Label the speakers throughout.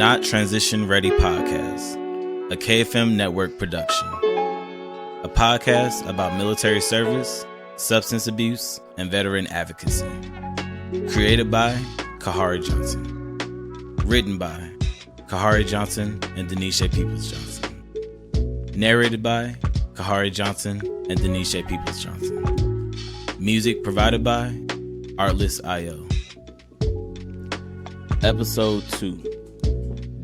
Speaker 1: Not Transition Ready Podcast, a KFM network production. A podcast about military service, substance abuse, and veteran advocacy. Created by Kahari Johnson. Written by Kahari Johnson and Denisha Peoples Johnson. Narrated by Kahari Johnson and Denisha Peoples Johnson. Music provided by Artlist.io. Episode 2.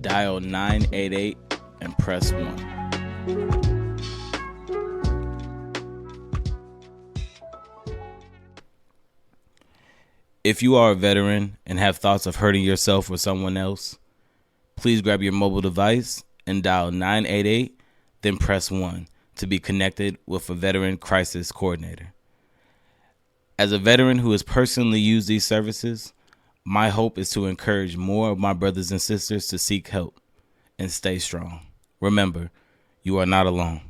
Speaker 1: Dial 988 and press 1. If you are a veteran and have thoughts of hurting yourself or someone else, please grab your mobile device and dial 988, then press 1 to be connected with a veteran crisis coordinator. As a veteran who has personally used these services, my hope is to encourage more of my brothers and sisters to seek help and stay strong. Remember, you are not alone.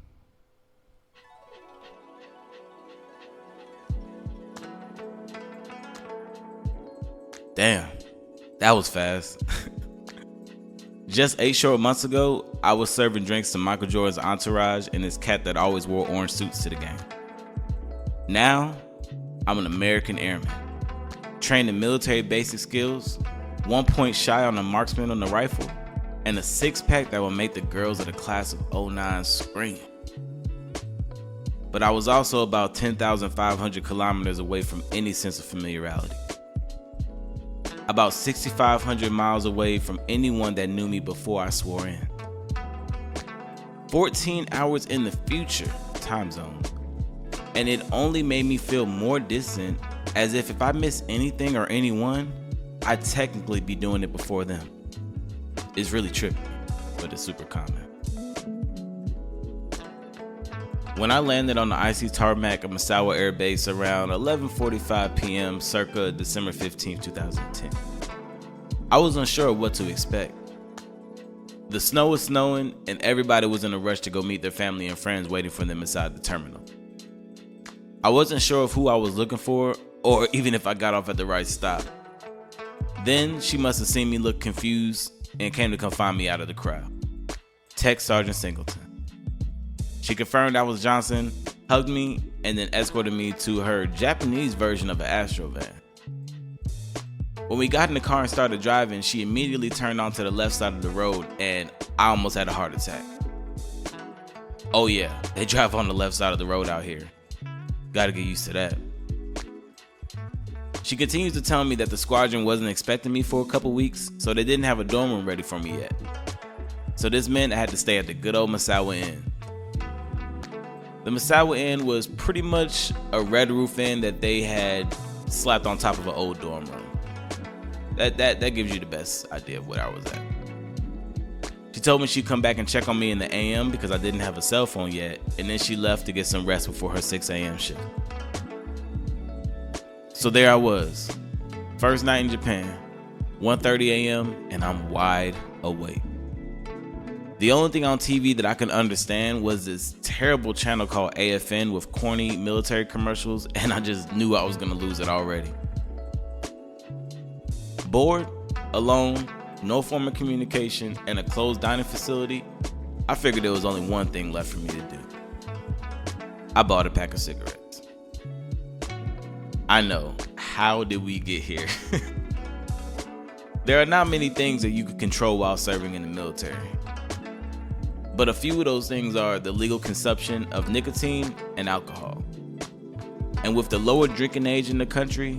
Speaker 1: Damn, that was fast. Just 8 short months ago, I was serving drinks to Michael Jordan's entourage and his cat that always wore orange suits to the game. Now, I'm an American airman. Trained in military basic skills, 1 point shy on the marksman on the rifle, and a six-pack that will make the girls of the class of '09 scream. But I was also about 10,500 kilometers away from any sense of familiarity. About 6,500 miles away from anyone that knew me before I swore in. 14 hours in the future time zone. And it only made me feel more distant, as if I miss anything or anyone, I'd technically be doing it before them. It's really trippy, but it's super common. When I landed on the icy tarmac of Misawa Air Base around 11:45 p.m. circa December 15, 2010, I was unsure of what to expect. The snow was snowing and everybody was in a rush to go meet their family and friends waiting for them inside the terminal. I wasn't sure of who I was looking for or even if I got off at the right stop. Then she must have seen me look confused and came to come find me out of the crowd. Tech Sergeant Singleton. She confirmed I was Johnson, hugged me, and then escorted me to her Japanese version of an Astro van. When we got in the car and started driving, she immediately turned onto the left side of the road and I almost had a heart attack. Oh yeah, they drive on the left side of the road out here. Gotta get used to that. She continues to tell me that the squadron wasn't expecting me for a couple weeks, so they didn't have a dorm room ready for me yet. So this meant I had to stay at the good old Misawa Inn. The Misawa Inn was pretty much a red roof inn that they had slapped on top of an old dorm room. That gives you the best idea of what I was at. She told me she'd come back and check on me in the AM because I didn't have a cell phone yet, and then she left to get some rest before her 6 a.m. shift. So there I was, first night in Japan, 1:30 a.m., and I'm wide awake. The only thing on TV that I could understand was this terrible channel called AFN with corny military commercials, and I just knew I was gonna lose it already. Bored, alone, no form of communication, and a closed dining facility, I figured there was only one thing left for me to do. I bought a pack of cigarettes. I know, how did we get here? There are not many things that you can control while serving in the military. But a few of those things are the legal consumption of nicotine and alcohol. And with the lower drinking age in the country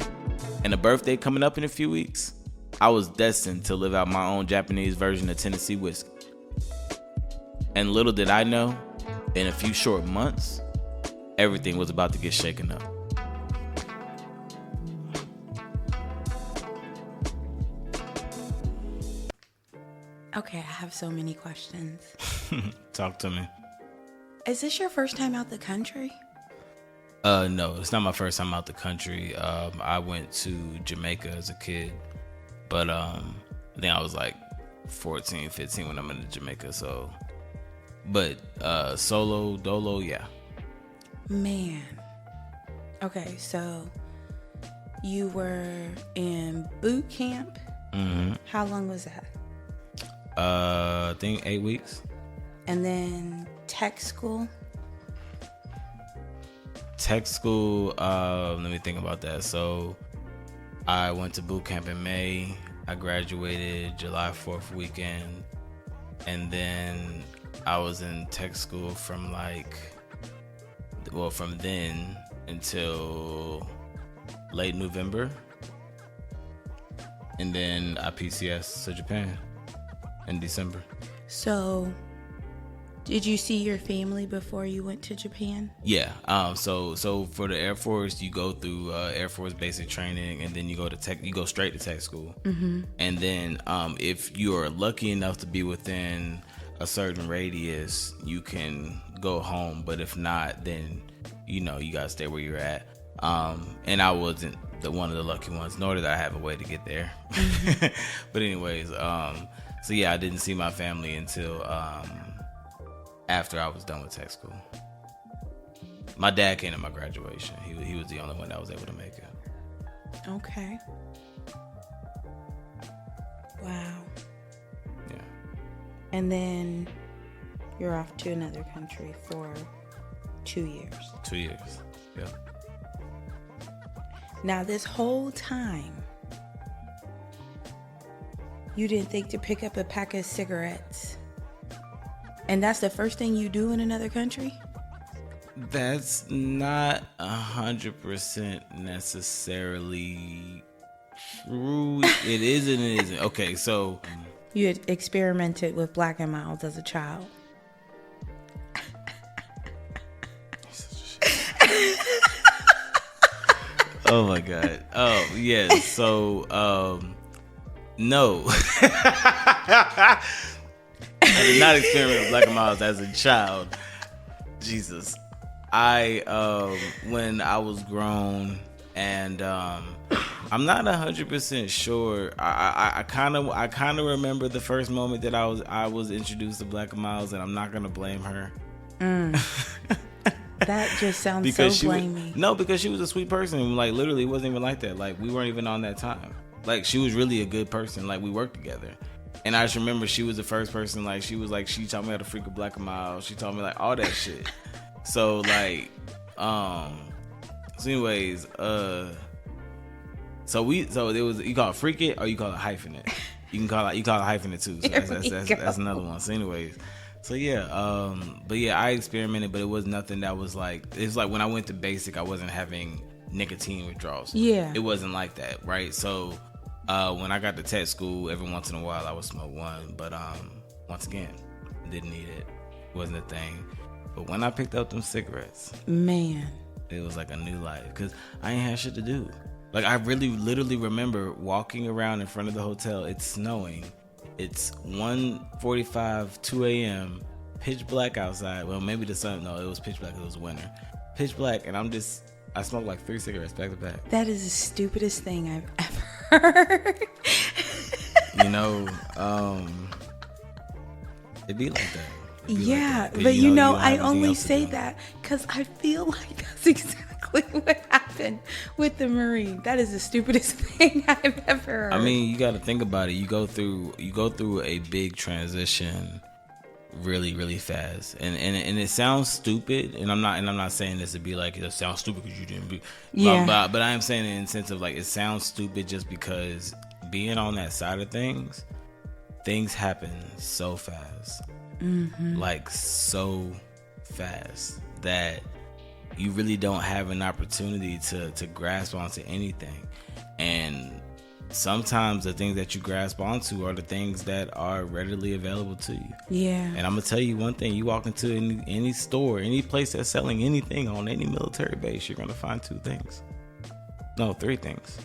Speaker 1: and a birthday coming up in a few weeks, I was destined to live out my own Japanese version of Tennessee whiskey. And little did I know, in a few short months, everything was about to get shaken up.
Speaker 2: Okay, I have so many questions.
Speaker 1: Talk to me.
Speaker 2: Is this your first time out the country?
Speaker 1: No, it's not my first time out the country. I went to Jamaica as a kid, but I think I was like 14, 15 when I went to Jamaica. So, but solo, dolo, yeah.
Speaker 2: Man. Okay, so you were in boot camp.
Speaker 1: Mm-hmm.
Speaker 2: How long was that?
Speaker 1: I think 8 weeks.
Speaker 2: And then tech school?
Speaker 1: Tech school, let me think about that. So I went to boot camp in May. I graduated July 4th weekend. And then I was in tech school from from then until late November. And then I PCS to Japan in December.
Speaker 2: So, did you see your family before you went to Japan?
Speaker 1: Yeah. So for the Air Force, you go through Air Force basic training, and then you go to tech. You go straight to tech school. Mm-hmm. And then if you are lucky enough to be within a certain radius, you can go home. But if not, then you gotta stay where you're at. And I wasn't one of the lucky ones, nor did I have a way to get there. Mm-hmm. But anyways, so yeah, I didn't see my family until after I was done with tech school. My dad came to my graduation. He was the only one that was able to make it.
Speaker 2: Okay. Wow.
Speaker 1: Yeah.
Speaker 2: And then you're off to another country for 2 years.
Speaker 1: 2 years. Yeah.
Speaker 2: Now, this whole time, you didn't think to pick up a pack of cigarettes. And that's the first thing you do in another country?
Speaker 1: That's not 100% necessarily true. It is and it isn't. Okay, so
Speaker 2: you had experimented with Black and Milds as a child.
Speaker 1: Oh my God. Oh yes. So no. I did not experiment with Black and Milds as a child. Jesus. When I was grown, and I'm not 100% sure. I kind of remember the first moment that I was introduced to Black and Milds, and I'm not gonna blame her.
Speaker 2: That just sounds so blamey.
Speaker 1: No, because she was a sweet person. Like, literally, it wasn't even like that. Like, we weren't even on that time. Like, she was really a good person. Like, we worked together. And I just remember she was the first person. Like, she taught me how to freak a Black and Mild. She taught me, like, all that shit. So, like, so anyways, so there was, you call it freak it or you call it hyphen it. You call it hyphen it too. So that's another one. So anyways. So yeah, but yeah, I experimented, but it was nothing that was like, it's like when I went to basic, I wasn't having nicotine withdrawals. Yeah. It wasn't like that, right? So when I got to tech school, every once in a while I would smoke one, but once again, didn't need it. Wasn't a thing. But when I picked up them cigarettes, man, it was like a new life, because I ain't had shit to do. Like, I really literally remember walking around in front of the hotel. It's snowing. It's 1:45, 2 a.m., pitch black outside. Well, maybe the sun, no, it was pitch black. It was winter. Pitch black, and I smoked like 3 cigarettes back to back.
Speaker 2: That is the stupidest thing I've ever heard.
Speaker 1: It'd be like that.
Speaker 2: Yeah, but I only say that because I feel like that's exactly what happened with the Marine. That is the stupidest thing I've ever heard.
Speaker 1: I mean, you got to think about it. You go through a big transition really, really fast, and it sounds stupid. And I'm not saying this to be like it sounds stupid because you didn't be. Yeah. But I am saying it in the sense of like it sounds stupid just because being on that side of things happen so fast. Mm-hmm. Like so fast that you really don't have an opportunity to grasp onto anything. And sometimes the things that you grasp onto are the things that are readily available to you. Yeah. And I'm gonna tell you one thing: you walk into any store, any place that's selling anything on any military base, you're gonna find 2 things. No, 3 things.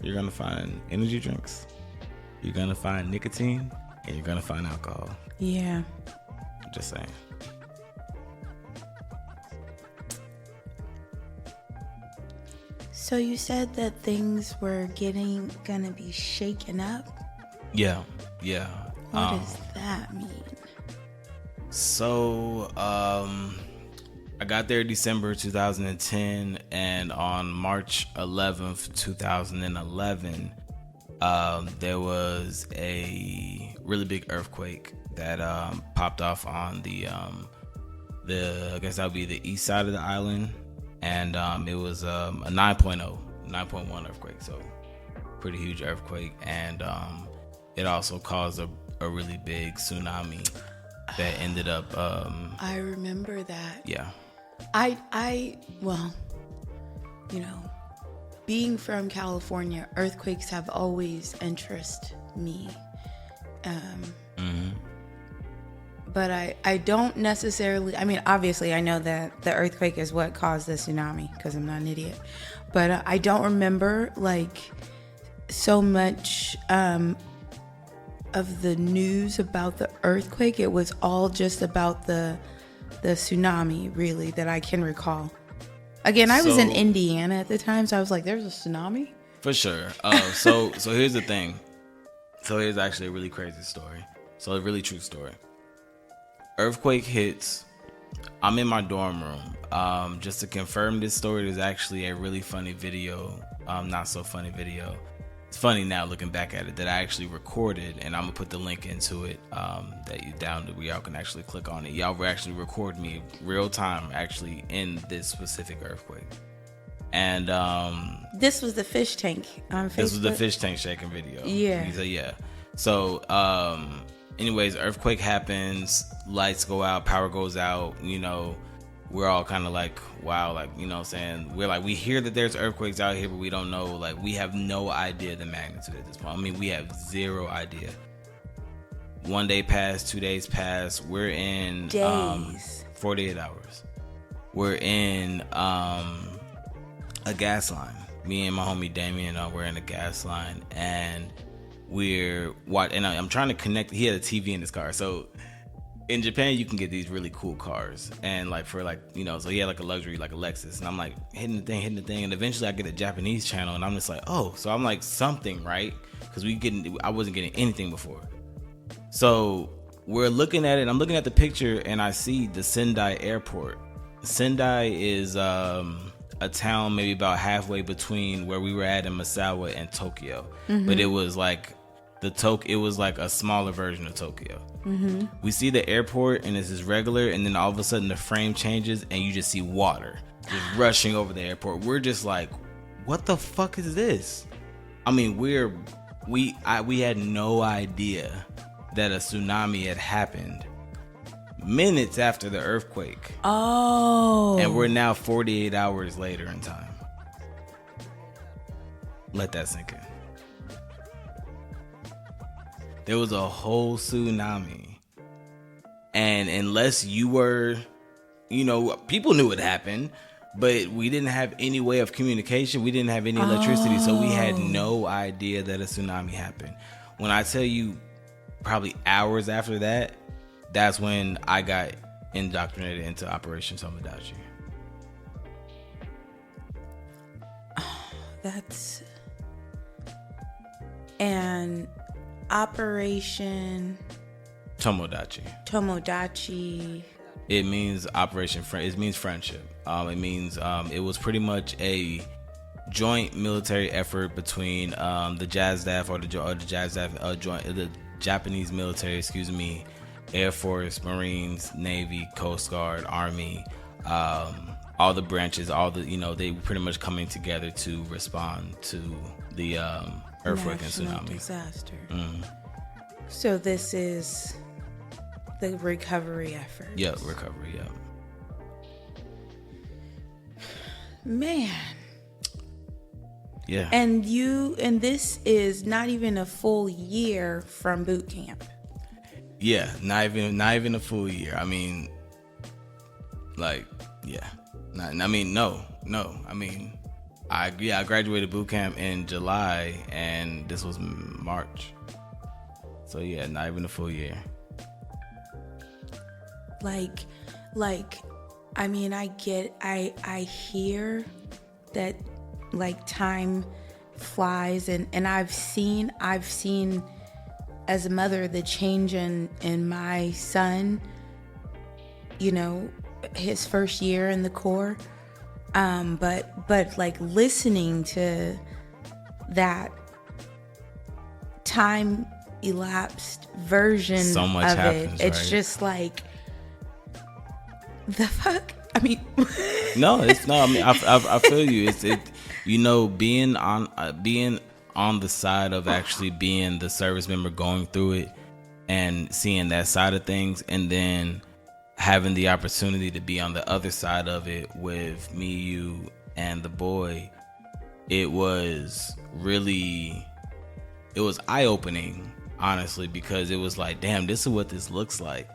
Speaker 1: You're gonna find energy drinks, you're gonna find nicotine, and you're gonna find alcohol. Yeah. Just saying.
Speaker 2: So you said that things were gonna be shaken up?
Speaker 1: Yeah.
Speaker 2: What does that mean?
Speaker 1: So, I got there December 2010, and on March 11th, 2011, there was a really big earthquake that popped off on the I guess that would be the east side of the island, and it was a 9.1 earthquake, so pretty huge earthquake, and it also caused a really big tsunami that ended up.
Speaker 2: I remember that.
Speaker 1: Yeah.
Speaker 2: Well, being from California, earthquakes have always interested me. But I don't necessarily, obviously I know that the earthquake is what caused the tsunami because I'm not an idiot. But I don't remember so much of the news about the earthquake. It was all just about the tsunami, really, that I can recall. Again, I was in Indiana at the time, so I was like, there's a tsunami?
Speaker 1: For sure. So here's the thing. So here's actually a really crazy story. So a really true story. Earthquake hits. I'm in my dorm room. Just to confirm this story, there's actually a really funny video. Not so funny video. It's funny now looking back at it that I actually recorded, and I'm gonna put the link into it that you downloaded where y'all can actually click on it. Y'all will actually record me real time actually in this specific earthquake. And
Speaker 2: this was the fish tank on Facebook.
Speaker 1: This was the fish tank shaking video.
Speaker 2: Yeah.
Speaker 1: So anyways, earthquake happens, lights go out, power goes out, we're all kind of like, wow, like, what I'm saying? We're like, we hear that there's earthquakes out here, but we don't know, like, we have no idea the magnitude at this point. We have zero idea. 1 day passed, 2 days passed, we're in
Speaker 2: days.
Speaker 1: 48 hours. We're in a gas line. Me and my homie Damien, we're in a gas line, and I'm trying to connect. He had a TV in his car. So in Japan, you can get these really cool cars, and so he had like a luxury, like a Lexus, and I'm like hitting the thing, and eventually I get a Japanese channel, and I'm just like, oh, so I'm like something, right? Because I wasn't getting anything before. So we're looking at it, and I'm looking at the picture, and I see the Sendai airport. Sendai is a town maybe about halfway between where we were at in Misawa and Tokyo, but it was like it was like a smaller version of Tokyo. We see the airport, and this is regular, and then all of a sudden the frame changes, and you just see water just rushing over the airport. We're just like, what the fuck is this? We had no idea that a tsunami had happened minutes after the earthquake.
Speaker 2: Oh.
Speaker 1: And we're now 48 hours later in time. Let that sink in. There was a whole tsunami. And unless you were, people knew it happened, but we didn't have any way of communication. We didn't have any electricity, so we had no idea that a tsunami happened. When I tell you probably hours after that, that's when I got indoctrinated into Operation Tomodachi.
Speaker 2: And Operation Tomodachi.
Speaker 1: It means it means friendship. It means it was pretty much a joint military effort between the Japanese military, Air Force, Marines, Navy, Coast Guard, Army, all the branches, they pretty much coming together to respond to the earthquake and tsunami
Speaker 2: disaster. So this is the recovery effort.
Speaker 1: Yeah, recovery. Yeah.
Speaker 2: Man.
Speaker 1: Yeah.
Speaker 2: And this is not even a full year from boot camp.
Speaker 1: Yeah, not even a full year. I graduated boot camp in July, and this was March. So yeah, not even a full year.
Speaker 2: I hear that time flies, and I've seen as a mother the change in my son, his first year in the Corps, but listening to that, time elapsed version
Speaker 1: So much
Speaker 2: of
Speaker 1: happens,
Speaker 2: it. It's
Speaker 1: right?
Speaker 2: just like, the fuck? I mean,
Speaker 1: No, it's no. I mean, I feel you. Being on the side of actually being the service member going through it and seeing that side of things, and then having the opportunity to be on the other side of it with me, you, and the boy. It was eye-opening, honestly, because it was like, damn, this is what this looks like.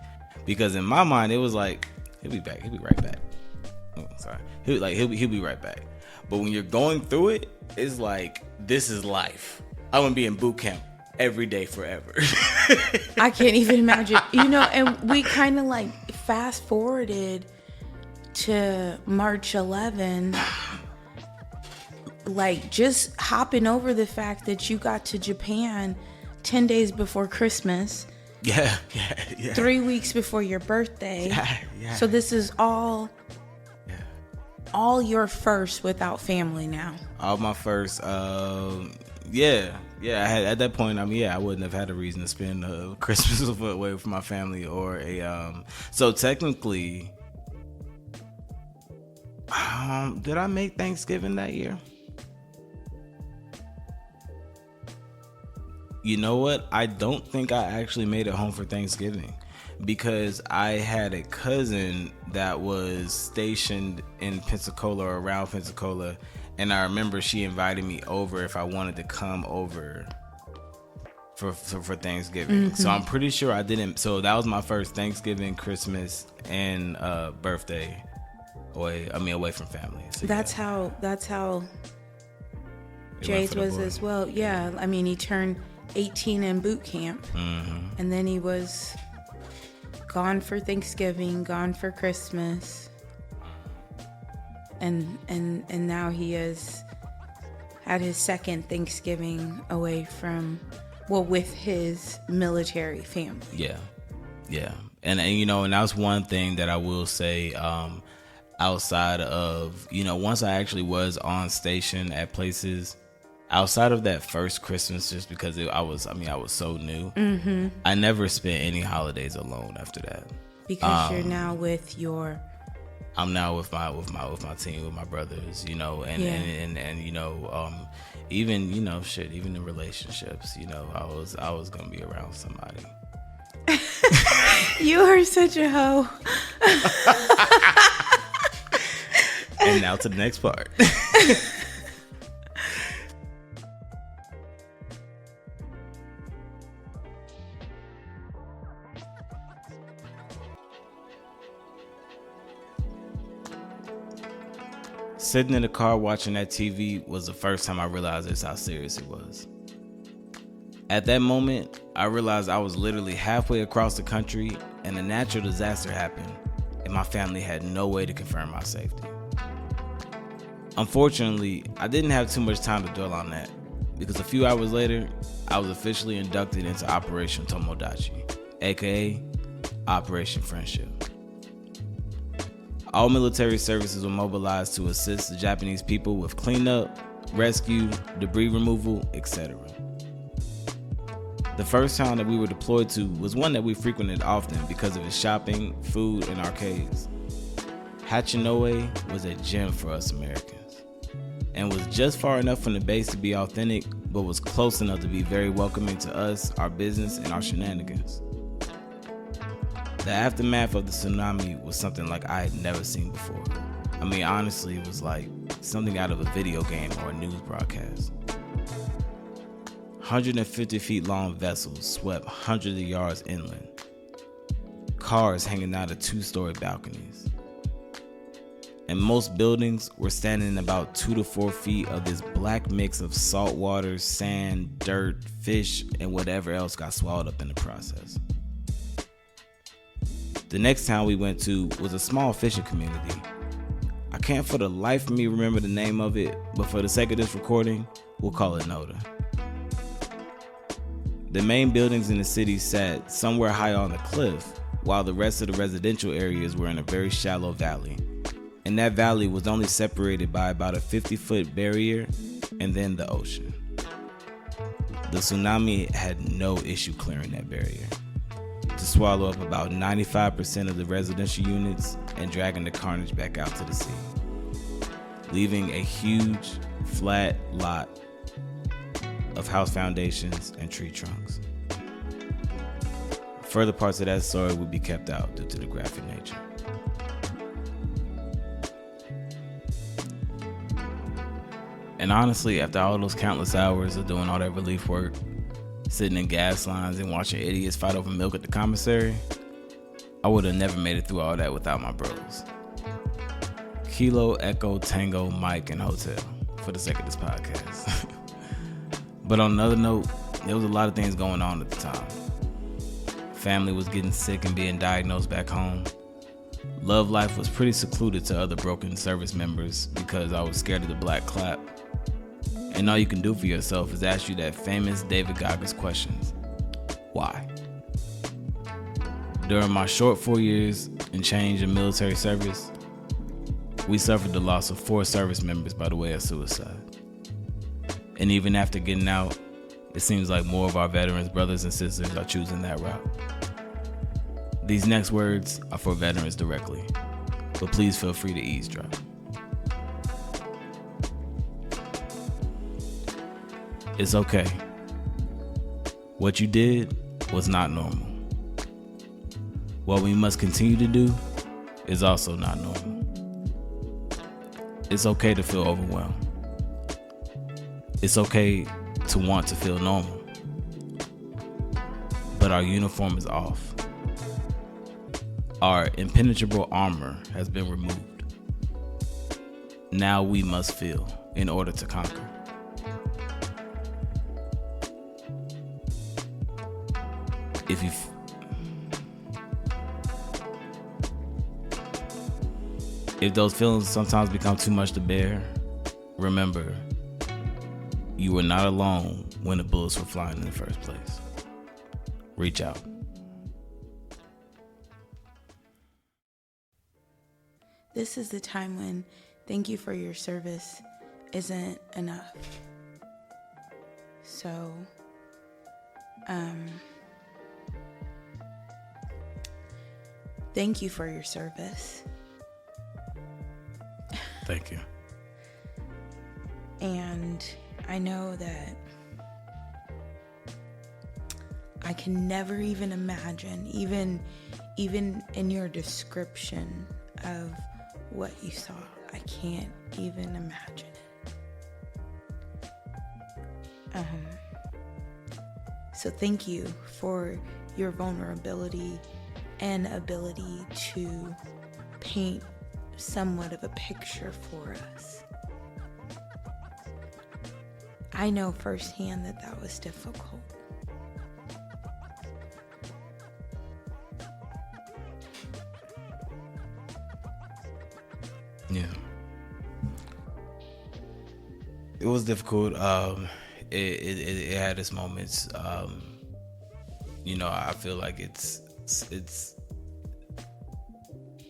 Speaker 1: Because in my mind, it was like, he'll be right back. Oh, sorry. He'll be right back. But when you're going through it, it's like, this is life. I'm gonna be in boot camp every day forever.
Speaker 2: I can't even imagine. And we kind of like fast forwarded to March 11, like just hopping over the fact that you got to Japan 10 days before Christmas.
Speaker 1: Yeah.
Speaker 2: 3 weeks before your birthday.
Speaker 1: Yeah.
Speaker 2: So this is all your first without family now. All
Speaker 1: my first. Yeah. I had at that point. I mean, I wouldn't have had a reason to spend Christmas away from my family or a. So technically, did I make Thanksgiving that year? You know what? I don't think I actually made it home for Thanksgiving because I had a cousin that was stationed in Pensacola or around Pensacola, and I remember she invited me over if I wanted to come over for Thanksgiving. So I'm pretty sure I didn't. So that was my first Thanksgiving, Christmas, and birthday away from family. So
Speaker 2: that's how Jay's was as well. Yeah, I mean, he turned 18 in boot camp, and then he was gone for Thanksgiving, gone for Christmas, and now he has had his second Thanksgiving away from, with his military family.
Speaker 1: Yeah, and and that's one thing that I will say. Outside of once I actually was on station at places. Outside of that first Christmas, just because I was so new, I never spent any holidays alone after that.
Speaker 2: Because you're now I'm
Speaker 1: now with my team, with my brothers, even even in relationships, I was gonna be around somebody.
Speaker 2: You are such a hoe.
Speaker 1: And now to the next part. Sitting in the car watching that TV was the first time I realized just how serious it was. At that moment, I realized I was literally halfway across the country and a natural disaster happened, and my family had no way to confirm my safety. Unfortunately, I didn't have too much time to dwell on that, because a few hours later, I was officially inducted into Operation Tomodachi, aka Operation Friendship. All military services were mobilized to assist the Japanese people with cleanup, rescue, debris removal, etc. The first town that we were deployed to was one that we frequented often because of its shopping, food, and arcades. Hachinoe was a gem for us Americans, and was just far enough from the base to be authentic, but was close enough to be very welcoming to us, our business, and our shenanigans. The aftermath of the tsunami was something like I had never seen before. I mean, honestly, it was like something out of a video game or a news broadcast. 150 feet long vessels swept hundreds of yards inland. Cars hanging out of 2-story balconies. And most buildings were standing about 2 to 4 feet of this black mix of salt water, sand, dirt, fish, and whatever else got swallowed up in the process. The next town we went to was a small fishing community. I can't for the life of me remember the name of it, but for the sake of this recording, we'll call it Noda. The main buildings in the city sat somewhere high on the cliff, while the rest of the residential areas were in a very shallow valley. And that valley was only separated by about a 50-foot barrier and then the ocean. The tsunami had no issue clearing that barrier to swallow up about 95% of the residential units and dragging the carnage back out to the sea, leaving a huge, flat lot of house foundations and tree trunks. Further parts of that story would be kept out due to the graphic nature. And honestly, after all those countless hours of doing all that relief work, sitting in gas lines and watching idiots fight over milk at the commissary, I would have never made it through all that without my bros. Kilo, Echo, Tango, Mike, and Hotel, for the sake of this podcast. But on another note, there was a lot of things going on at the time. Family was getting sick and being diagnosed back home. Love life was pretty secluded to other broken service members because I was scared of the black clap. And all you can do for yourself is ask you that famous David Goggins questions. Why? During my short 4 years and change in military service, we suffered the loss of 4 service members by the way of suicide. And even after getting out, it seems like more of our veterans, brothers and sisters, are choosing that route. These next words are for veterans directly, but please feel free to eavesdrop. It's okay. What you did was not normal. What we must continue to do is also not normal. It's okay to feel overwhelmed. It's okay to want to feel normal. But our uniform is off. Our impenetrable armor has been removed. Now we must feel in order to conquer. If those feelings sometimes become too much to bear, remember, you were not alone when the bullets were flying in the first place. Reach out.
Speaker 2: This is the time when thank you for your service isn't enough. So, thank you for your service.
Speaker 1: Thank you.
Speaker 2: And I know that I can never even imagine, even in your description of what you saw, I can't even imagine it. So thank you for your vulnerability and ability to paint somewhat of a picture for us. I know firsthand that was difficult.
Speaker 1: Yeah. It was difficult. It had its moments. I feel like it's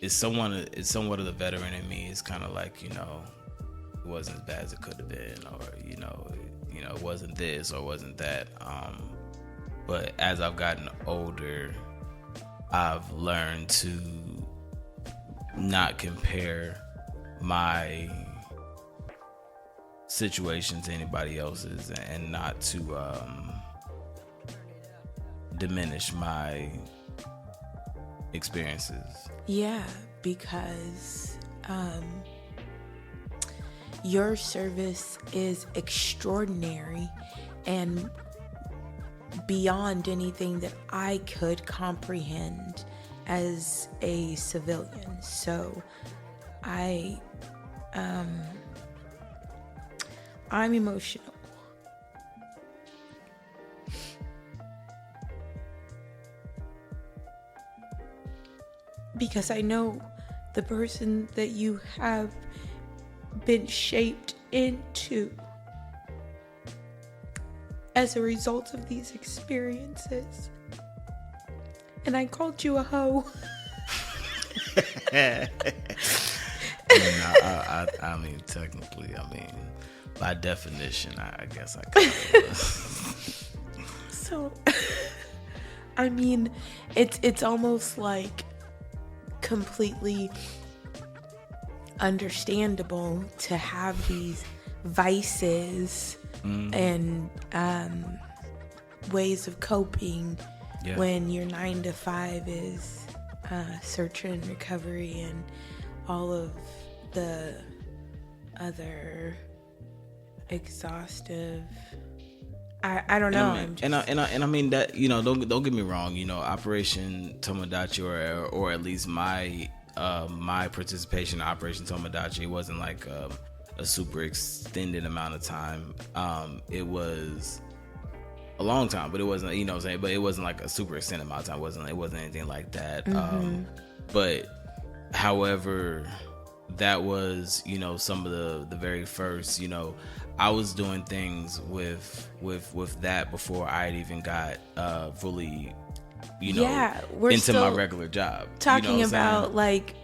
Speaker 1: somewhat of the veteran in me. It's kind of like, it wasn't as bad as it could have been, or it wasn't this or wasn't that. But as I've gotten older, I've learned to not compare my situation to anybody else's, and not to diminish my experiences.
Speaker 2: Yeah, because your service is extraordinary and beyond anything that I could comprehend as a civilian. So I'm emotional. Because I know the person that you have been shaped into as a result of these experiences. And I called you a hoe.
Speaker 1: I mean, technically, by definition, I guess I kind of was.
Speaker 2: So, I mean, it's almost like completely understandable to have these vices and ways of coping when your 9 to 5 is search and recovery and all of the other exhaustive. I don't know.
Speaker 1: And I mean that, you know, don't get me wrong, you know, Operation Tomodachi or at least my participation in Operation Tomodachi wasn't like a super extended amount of time. It was a long time, but it wasn't, you know what I'm saying, but it wasn't like a super extended amount of time. It wasn't anything like that. But however, that was, you know, some of the very first, you know, I was doing things with that before I had even got fully, you know, into my regular job.
Speaker 2: Talking
Speaker 1: you know
Speaker 2: about like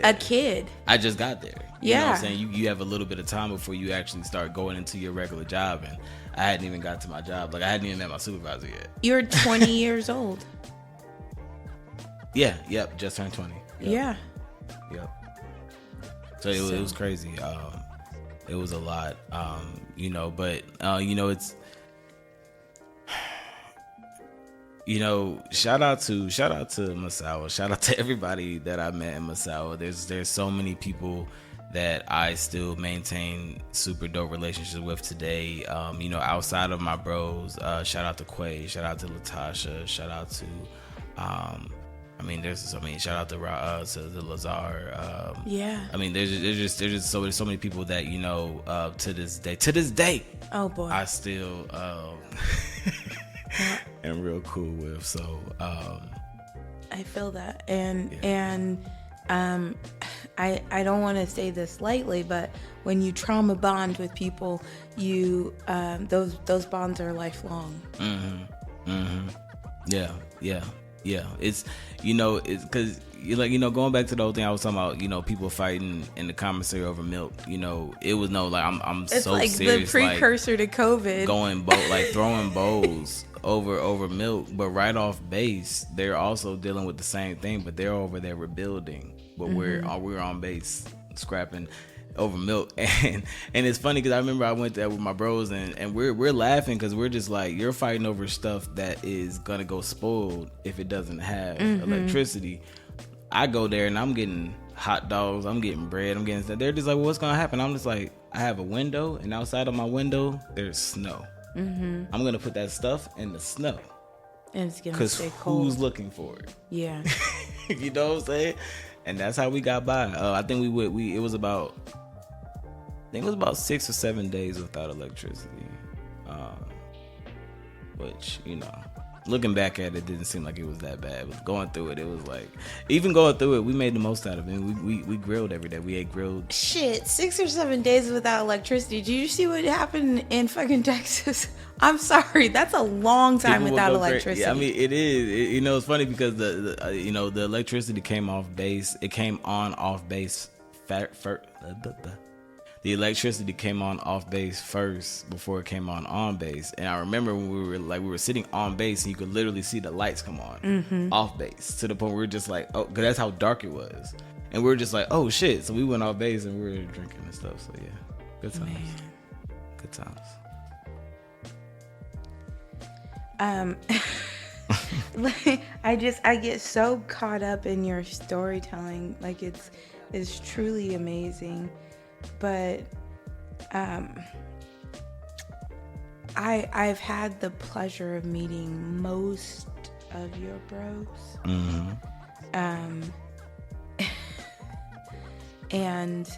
Speaker 2: a kid.
Speaker 1: I just got there. You know what I'm saying? You have a little bit of time before you actually start going into your regular job, and I hadn't even got to my job. Like, I hadn't even met my supervisor yet.
Speaker 2: You're 20 years old.
Speaker 1: Yeah, yep, just turned 20. Yep.
Speaker 2: Yeah.
Speaker 1: So it was crazy. It was a lot. You know, but you know, it's, you know, shout out to Masawa. Shout out to everybody that I met in Masawa. There's so many people that I still maintain super dope relationships with today. You know, outside of my bros, shout out to Quay, shout out to Latasha, shout out to shout out to the Lazar. I mean, there's just so many people that, you know, to this day.
Speaker 2: Oh boy.
Speaker 1: I still am real cool with. So
Speaker 2: I feel that, and I don't want to say this lightly, but when you trauma bond with people, you those bonds are lifelong.
Speaker 1: Yeah. It's, you know, it's because, like, you know, going back to the whole thing I was talking about, you know, people fighting in the commissary over milk. You know, it was I'm
Speaker 2: it's
Speaker 1: so
Speaker 2: like
Speaker 1: serious.
Speaker 2: The precursor to COVID.
Speaker 1: Like throwing bowls over milk, but right off base, they're also dealing with the same thing, but they're over there rebuilding. But we're on base scrapping over milk, and it's funny because I remember I went there with my bros, and we're laughing because we're just like, you're fighting over stuff that is gonna go spoiled if it doesn't have electricity. I go there and I'm getting hot dogs, I'm getting bread, I'm getting stuff. They're just like, well, what's gonna happen? I'm just like, I have a window, and outside of my window there's snow. I'm gonna put that stuff in the snow,
Speaker 2: and it's gonna stay cold.
Speaker 1: Who's looking for it?
Speaker 2: Yeah.
Speaker 1: You know what I'm saying? And that's how we got by. I think it was about 6 or 7 days without electricity, which, you know, looking back at it, didn't seem like it was that bad. But going through it, it was like, even going through it, we made the most out of it. We grilled every day. We ate grilled.
Speaker 2: Shit, 6 or 7 days without electricity. Did you see what happened in fucking Texas? I'm sorry, that's a long time without electricity.
Speaker 1: Yeah, I mean, it is. You know, it's funny because the you know, the electricity came off base. It came on off base. The electricity came on base first before it came on base. And I remember when we were sitting on base, and you could literally see the lights come on off base, to the point where we were just like, oh, because that's how dark it was. And we were just like, oh shit. So we went off base and we were drinking and stuff. So yeah, good times.
Speaker 2: Man.
Speaker 1: Good times.
Speaker 2: I get so caught up in your storytelling. Like, it's truly amazing. But I've had the pleasure of meeting most of your bros. And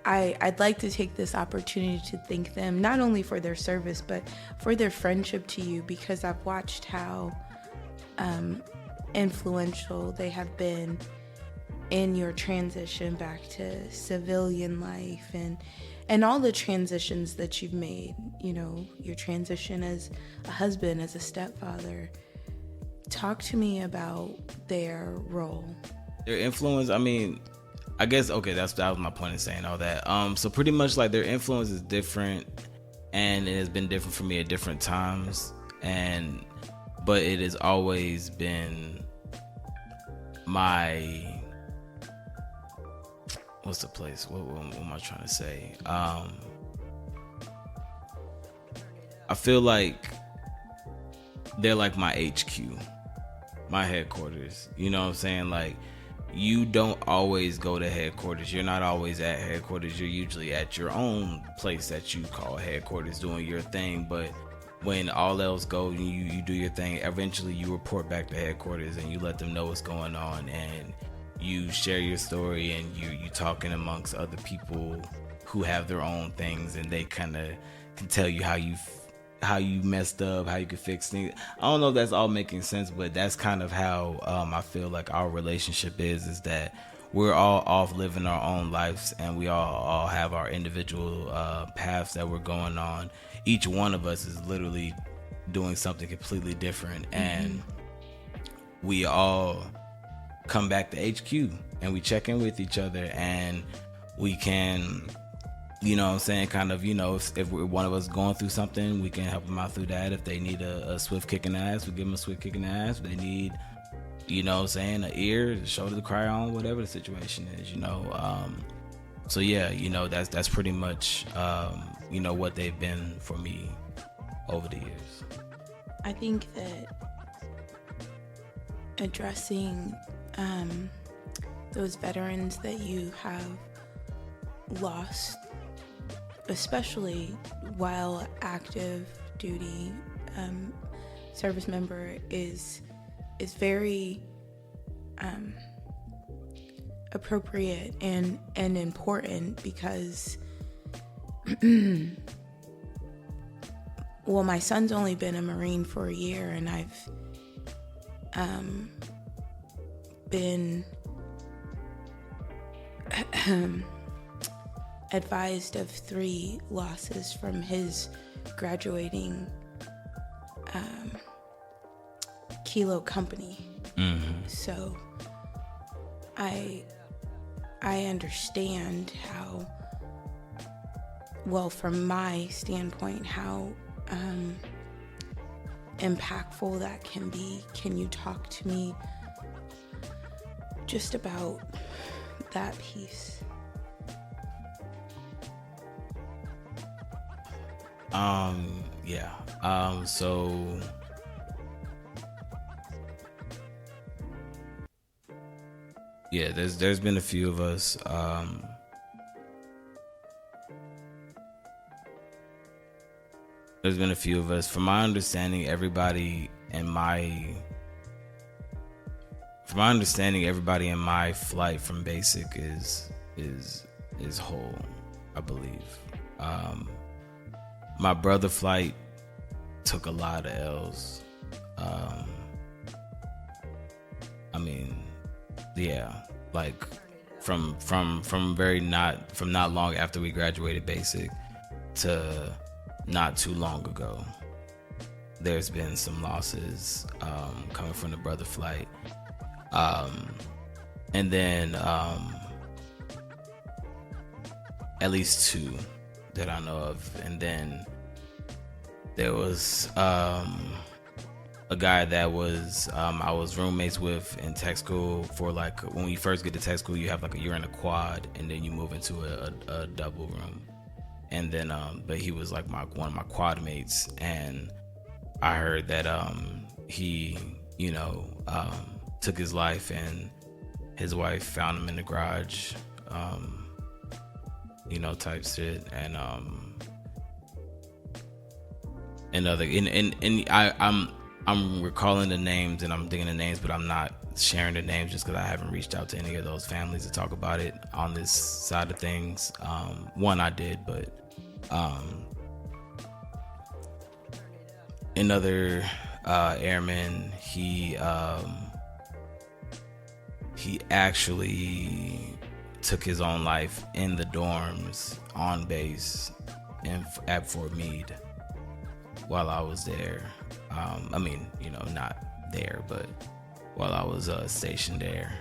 Speaker 2: I'd like to take this opportunity to thank them, not only for their service, but for their friendship to you, because I've watched how influential they have been in your transition back to civilian life, and all the transitions that you've made. You know, your transition as a husband, as a stepfather. Talk to me about their role.
Speaker 1: Their influence, I mean, I guess, okay, that was my point in saying all that. So pretty much, like, their influence is different, and it has been different for me at different times, but it has always been my, what's the place? What am I trying to say? I feel like they're like my HQ, my headquarters. You know what I'm saying? Like, you don't always go to headquarters. You're not always at headquarters. You're usually at your own place that you call headquarters, doing your thing. But when all else goes, you do your thing, eventually you report back to headquarters and you let them know what's going on, and you share your story, and you talking amongst other people who have their own things, and they kind of can tell you how you messed up, how you could fix things. I don't know if that's all making sense, but that's kind of how I feel like our relationship is that we're all off living our own lives, and we all have our individual paths that we're going on. Each one of us is literally doing something completely different, and we all come back to HQ and we check in with each other, and we can, you know what I'm saying, kind of, you know, if one of us going through something, we can help them out through that. If they need a swift kick in the ass, we give them a swift kick in the ass. If they need, you know what I'm saying, an ear, a shoulder to cry on, whatever the situation is, you know. So yeah, you know, that's pretty much, you know, what they've been for me over the years.
Speaker 2: I think that addressing those veterans that you have lost, especially while active duty service member, is very appropriate and important, because well, my son's only been a Marine for a year, and I've been advised of 3 losses from his graduating Kilo company. So I understand how, well, from my standpoint, how impactful that can be. Can you talk to me just about that piece?
Speaker 1: So yeah, there's been a few of us. There's been a few of us. From my understanding, everybody in my flight from basic is whole, I believe. My brother flight took a lot of L's. I mean, yeah, like from not long after we graduated basic to not too long ago, there's been some losses coming from the brother flight, and then at least 2 that I know of. And then there was a guy that was I was roommates with in tech school. For like, when you first get to tech school, you have like you're in a quad, and then you move into a double room. And then but he was like one of my quad mates, and I heard that he, you know, took his life, and his wife found him in the garage, you know, type shit. And I'm recalling the names, and I'm digging the names, but I'm not sharing the names just because I haven't reached out to any of those families to talk about it on this side of things. One I did, but another airman, he actually took his own life in the dorms on base at Fort Meade while I was there. I mean, you know, not there, but while I was stationed there.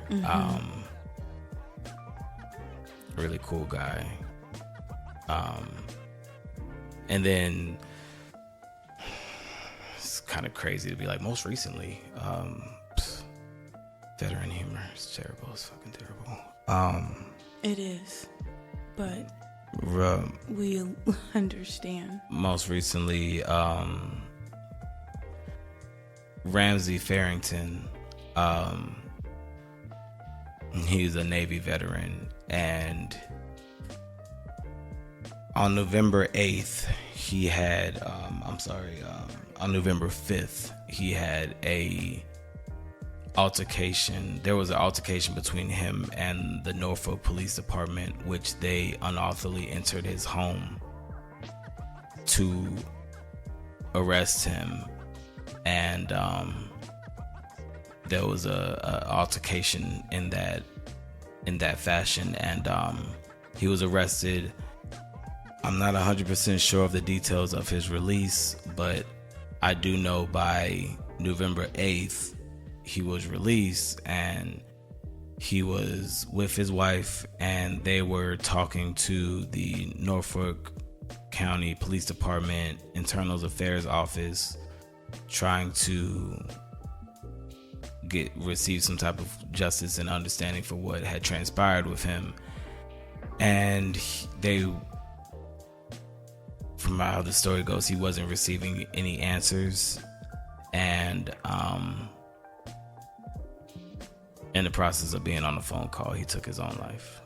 Speaker 1: Really cool guy. And then it's kind of crazy to be like, most recently, veteran humor is terrible. It's fucking terrible.
Speaker 2: It is, but we understand.
Speaker 1: Most recently, Ramsey Farrington, he's a Navy veteran, and on November 8th, he had, on November 5th, he had there was an altercation between him and the Norfolk Police Department, which they unauthorized entered his home to arrest him. And there was a altercation in that fashion, and he was arrested. I'm not 100% sure of the details of his release, but I do know by November 8th he was released, and he was with his wife, and they were talking to the Norfolk County Police Department Internal Affairs Office, trying to receive some type of justice and understanding for what had transpired with him. And from how the story goes, he wasn't receiving any answers, and in the process of being on the phone call, he took his own life.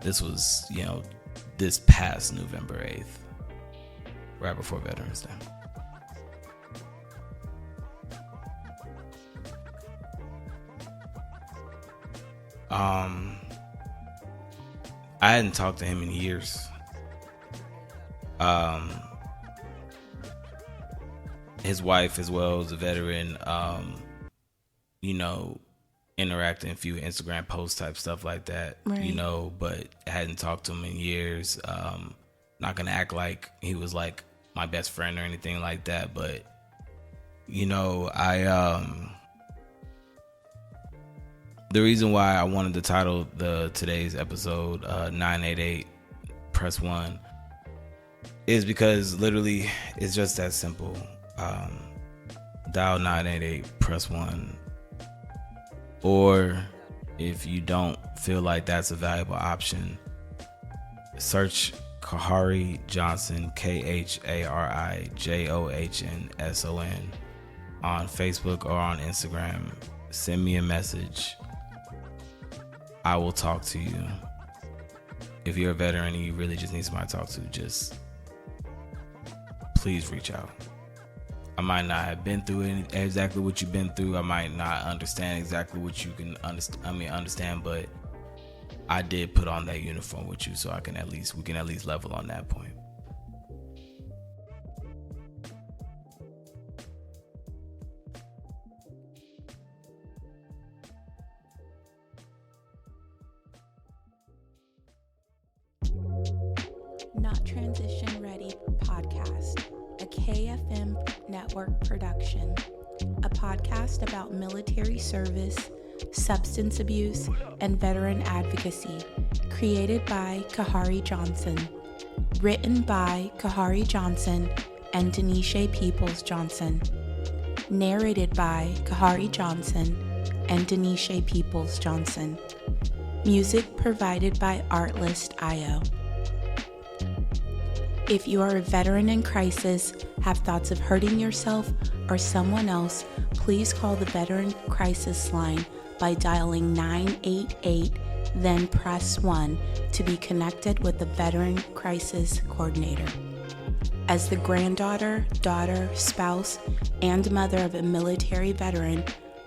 Speaker 1: This was, this past November 8th, right before Veterans Day. I hadn't talked to him in years. His wife as well is a veteran, interacting a few Instagram posts type stuff like that,
Speaker 2: right.
Speaker 1: But I hadn't talked to him in years. Not gonna act like he was like my best friend or anything like that, but the reason why I wanted to title today's episode 988 Press 1 is because literally it's just that simple. Dial 988 Press 1. Or if you don't feel like that's a valuable option, search Kahari Johnson, KHARIJOHNSON on Facebook or on Instagram. Send me a message. I will talk to you. If you're a veteran and you really just need somebody to talk to, just please reach out. I might not have been through exactly what you've been through. I might not understand exactly what you can understand, but I did put on that uniform with you, so we can at least level on that point.
Speaker 2: Not Transition Ready podcast, a KFM network production, a podcast about military service, substance abuse, and veteran advocacy, created by Kahari Johnson, written by Kahari Johnson and Denisha Peoples Johnson, narrated by Kahari Johnson and Denisha Peoples Johnson, music provided by Artlist.io. If you are a veteran in crisis, have thoughts of hurting yourself or someone else, please call the Veteran Crisis Line by dialing 988, then press 1 to be connected with the Veteran Crisis Coordinator. As the granddaughter, daughter, spouse, and mother of a military veteran,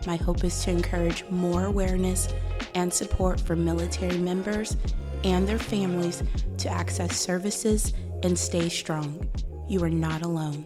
Speaker 2: my hope is to encourage more awareness and support for military members and their families to access services and stay strong. You are not alone.